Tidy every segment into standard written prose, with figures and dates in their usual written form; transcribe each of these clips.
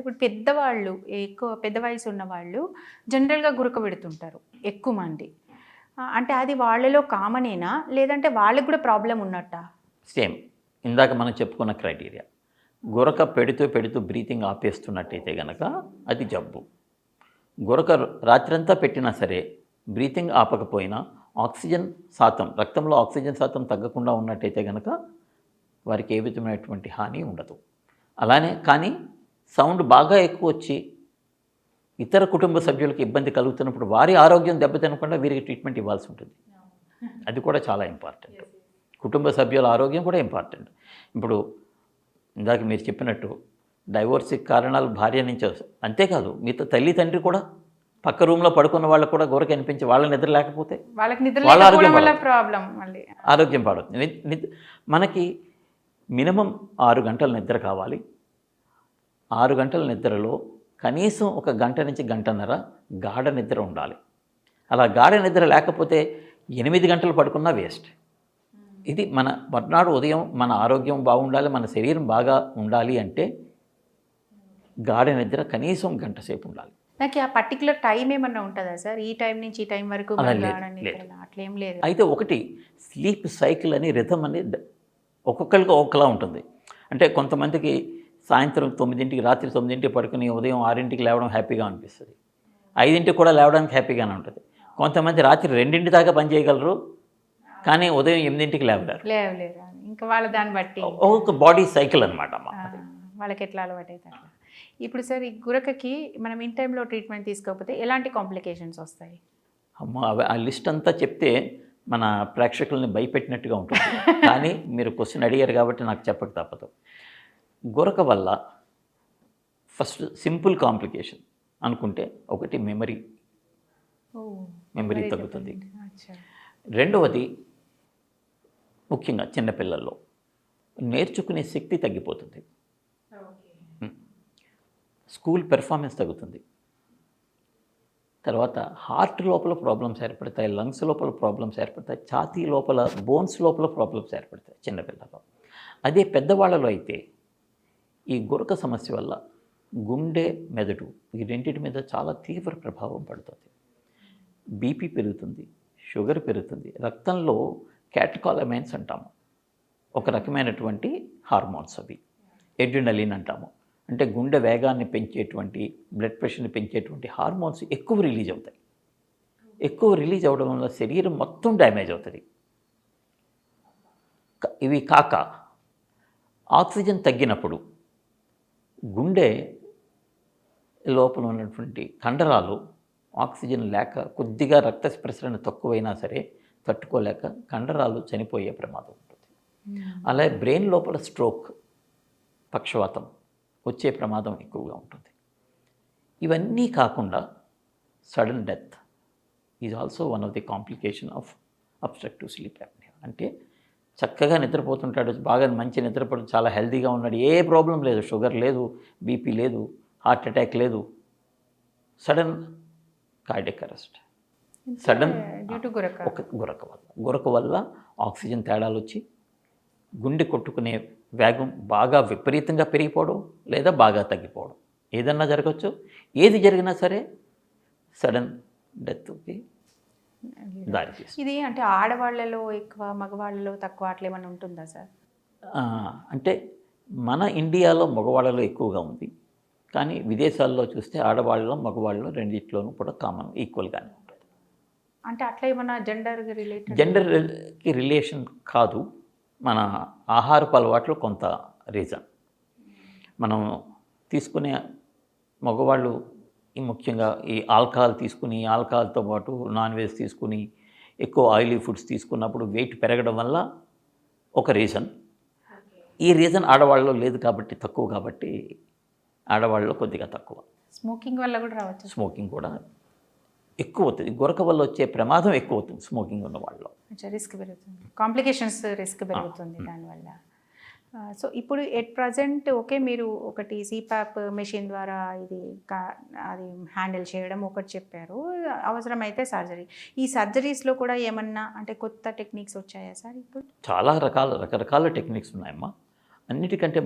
ఇప్పుడు పెద్దవాళ్ళు ఎక్కువ పెద్ద వయసు ఉన్నవాళ్ళు జనరల్‌గా గురక పెడుతుంటారు ఎక్కువ మంది. అంటే అది వాళ్ళలో కామనేనా? లేదంటే వాళ్ళకి కూడా ప్రాబ్లమ్ ఉన్నట్టా? సేమ్ ఇందాక మనం చెప్పుకున్న క్రైటీరియా. గురక పెడుతూ బ్రీతింగ్ ఆపేస్తున్నట్టయితే గనక అది జబ్బు. గురక రాత్రంతా పెట్టినా సరే బ్రీతింగ్ ఆపకపోయినా ఆక్సిజన్ శాతం రక్తంలో ఆక్సిజన్ శాతం తగ్గకుండా ఉన్నట్టయితే గనక వారికి ఏ విధమైనటువంటి హాని ఉండదు. అలానే కానీ సౌండ్ బాగా ఎక్కువ వచ్చి ఇతర కుటుంబ సభ్యులకు ఇబ్బంది కలుగుతున్నప్పుడు వారి ఆరోగ్యం దెబ్బతినకుండా వీరికి ట్రీట్మెంట్ ఇవ్వాల్సి ఉంటుంది. అది కూడా చాలా ఇంపార్టెంట్. కుటుంబ సభ్యుల ఆరోగ్యం కూడా ఇంపార్టెంట్. ఇప్పుడు ఇందాక మీరు చెప్పినట్టు డైవోర్స్కి కారణాలు భార్య నుంచి అంతేకాదు మిగతా తల్లి తండ్రి కూడా పక్క రూమ్లో పడుకున్న వాళ్ళకు కూడా గోరక అనిపించి వాళ్ళ నిద్ర లేకపోతే వాళ్ళకి నిద్ర వాళ్ళ లేకపోవడం వల్ల ప్రాబ్లం మళ్ళీ ఆరోగ్యం పాడవుతుంది. మనకి మినిమం 6 గంటల నిద్ర కావాలి. 6 గంటల నిద్రలో కనీసం 1 గంట నుంచి గంటన్నర గాఢ నిద్ర ఉండాలి. అలా గాఢ నిద్ర లేకపోతే 8 గంటలు పడుకున్నా వేస్ట్. ఇది మన మర్నాడు ఉదయం మన ఆరోగ్యం బాగుండాలి, మన శరీరం బాగా ఉండాలి అంటే గాఢ నిద్ర కనీసం గంట సేపు ఉండాలి. నాకు ఆ పర్టికులర్ టైం ఏమన్నా ఉంటుందా సార్? ఈ టైం నుంచి ఈ టైం వరకు అట్లేం లేదు. అయితే ఒకటి స్లీప్ సైకిల్ అని రిథమ్ అని ఒక్కొక్కరికి ఒక్కలా ఉంటుంది. అంటే కొంతమందికి సాయంత్రం 9ంటికి రాత్రి 9ంటికి పడుకుని ఉదయం 6ంటికి లేవడం హ్యాపీగా అనిపిస్తుంది. 5ంటికి కూడా లేవడానికి హ్యాపీగానే ఉంటుంది. కొంతమంది రాత్రి 2ంటి దాకా పని చేయగలరు, కానీ ఉదయం 8ంటికి లేవలేరు. ఇంకా వాళ్ళ దాన్ని బట్టి ఒక బాడీ సైకిల్ అనమాట. వాళ్ళకి ఎట్లా అలవాటు అయితే అట్లా. ఇప్పుడు సార్ ఈ గురకకి మనం ఇన్ టైంలో ట్రీట్మెంట్ తీసుకోకపోతే ఎలాంటి కాంప్లికేషన్స్ వస్తాయి? ఆ లిస్ట్ అంతా చెప్తే మన ప్రేక్షకుల్ని భయపెట్టినట్టుగా ఉంటుంది. కానీ మీరు క్వశ్చన్ అడిగారు కాబట్టి నాకు చెప్పక తప్పదు. గురక వల్ల ఫస్ట్ సింపుల్ కాంప్లికేషన్ అనుకుంటే ఒకటి మెమరీ తగ్గుతుంది. రెండవది ముఖ్యంగా చిన్నపిల్లల్లో నేర్చుకునే శక్తి తగ్గిపోతుంది. స్కూల్ పెర్ఫార్మెన్స్ తగ్గుతుంది. తర్వాత హార్ట్ లోపల ప్రాబ్లమ్స్ ఏర్పడతాయి, లంగ్స్ లోపల ప్రాబ్లమ్స్ ఏర్పడతాయి, ఛాతీ లోపల బోన్స్ లోపల ప్రాబ్లమ్స్ ఏర్పడతాయి చిన్నపిల్లల్లో. అదే పెద్దవాళ్ళలో అయితే ఈ గురక సమస్య వల్ల గుండె, మెదడు ఈ రెండింటి మీద చాలా తీవ్ర ప్రభావం పడుతుంది. బీపీ పెరుగుతుంది, షుగర్ పెరుగుతుంది. రక్తంలో క్యాటకాలమైన్స్ అంటాము, ఒక రకమైనటువంటి హార్మోన్స్. అవి ఎడ్రినలిన్ అంటాము. అంటే గుండె వేగాన్ని పెంచేటువంటి, బ్లడ్ ప్రెషర్ని పెంచేటువంటి హార్మోన్స్ ఎక్కువ రిలీజ్ అవుతాయి. ఎక్కువ రిలీజ్ అవ్వడం వల్ల శరీరం మొత్తం డ్యామేజ్ అవుతుంది. ఇవి కాక ఆక్సిజన్ తగ్గినప్పుడు గుండె లోపల ఉన్నటువంటి కండరాలు ఆక్సిజన్ లేక కొద్దిగా రక్త ప్రసరణ తక్కువైనా సరే తట్టుకోలేక కండరాలు చనిపోయే ప్రమాదం ఉంటుంది. అలాగే బ్రెయిన్ లోపల స్ట్రోక్, పక్షవాతం వచ్చే ప్రమాదం ఎక్కువగా ఉంటుంది. ఇవన్నీ కాకుండా sudden death is also one of the complication of obstructive sleep apnea. అంటే చక్కగా నిద్రపోతుంటాడు, బాగా మంచి నిద్రపోతు, చాలా హెల్తీగా ఉన్నాడు, ఏ ప్రాబ్లం లేదు, షుగర్ లేదు, బీపీ లేదు, హార్ట్ అటాక్ లేదు, సడన్ కార్డియక్ అరెస్ట్, సడన్ గురక వల్ల ఆక్సిజన్ తేడాలు వచ్చి గుండె కొట్టుకునే వేగం బాగా విపరీతంగా పెరిగిపోవడం లేదా బాగా తగ్గిపోవడం ఏదన్నా జరగచ్చు. ఏది జరిగినా సరే సడన్ డెత్కి దారి తీస్తుంది. ఇది అంటే ఆడవాళ్ళలో ఎక్కువ, మగవాళ్ళలో తక్కువ అట్లా ఏమైనా ఉంటుందా సార్? అంటే మన ఇండియాలో మగవాళ్ళలో ఎక్కువగా ఉంది, కానీ విదేశాల్లో చూస్తే ఆడవాళ్ళలో మగవాళ్ళలో రెండిట్లోనూ కూడా కామన్ ఈక్వల్గానే ఉంటుంది. అంటే అట్లా ఏమన్నా జెండర్కి రిలేషన్ కాదు, మన ఆహారపు అలవాట్లు కొంత రీజన్. మనం తీసుకునే మగవాళ్ళు ముఖ్యంగా ఈ ఆల్కహాల్ తీసుకుని, ఆల్కహాల్తో పాటు నాన్ వెజ్ తీసుకుని, ఎక్కువ ఆయిలీ ఫుడ్స్ తీసుకున్నప్పుడు వెయిట్ పెరగడం వల్ల ఒక రీజన్. ఈ రీజన్ ఆడవాళ్ళలో లేదు కాబట్టి, తక్కువ కాబట్టి ఆడవాళ్ళలో కొద్దిగా తక్కువ. స్మోకింగ్ వల్ల కూడా రావచ్చు. స్మోకింగ్ కూడా ఎక్కువ అవుతుంది. గురక వల్ల వచ్చే ప్రమాదం ఎక్కువ అవుతుంది స్మోకింగ్ ఉన్న వాళ్ళలో. రిస్క్ పెరుగుతుంది, కాంప్లికేషన్స్ రిస్క్ పెరుగుతుంది దానివల్ల. సో ఇప్పుడు ఎట్ ప్రజెంట్ ఓకే, మీరు ఒకటి సిపాప్ మెషిన్ ద్వారా అది హ్యాండిల్ చేయడం ఒకటి చెప్పారు, అవసరమైతే సర్జరీ. ఈ సర్జరీస్లో కూడా ఏమన్నా అంటే కొత్త టెక్నిక్స్ వచ్చాయా సార్? ఇప్పుడు చాలా రకరకాల టెక్నిక్స్ ఉన్నాయమ్మా. అన్నిటికంటే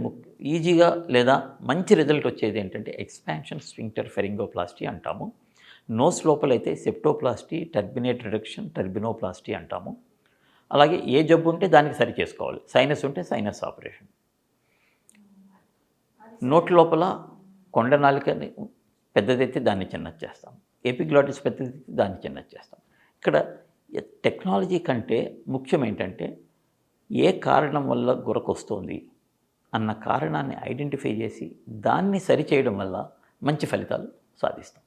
ఈజీగా లేదా మంచి రిజల్ట్ వచ్చేది ఏంటంటే ఎక్స్పాన్షన్ స్ఫింక్టర్ ఫెరింగోప్లాస్టీ అంటాము. నోస్ లోపలైతే సెప్టోప్లాస్టీ, టర్బినేట్ రిడక్షన్, టర్బినోప్లాస్టీ అంటాము. అలాగే ఏ జబ్బు ఉంటే దానికి సరి చేసుకోవాలి. సైనస్ ఉంటే సైనస్ ఆపరేషన్. నోటి లోపల కొండ నాలికని పెద్దదైతే దాన్ని చిన్నది చేస్తాం. ఎపిగ్లాటిస్ పెద్దదైతే దాన్ని చిన్నది చేస్తాం. ఇక్కడ టెక్నాలజీ కంటే ముఖ్యం ఏంటంటే ఏ కారణం వల్ల గురక వస్తుంది అన్న కారణాన్ని ఐడెంటిఫై చేసి దాన్ని సరిచేయడం వల్ల మంచి ఫలితాలు సాధిస్తాం.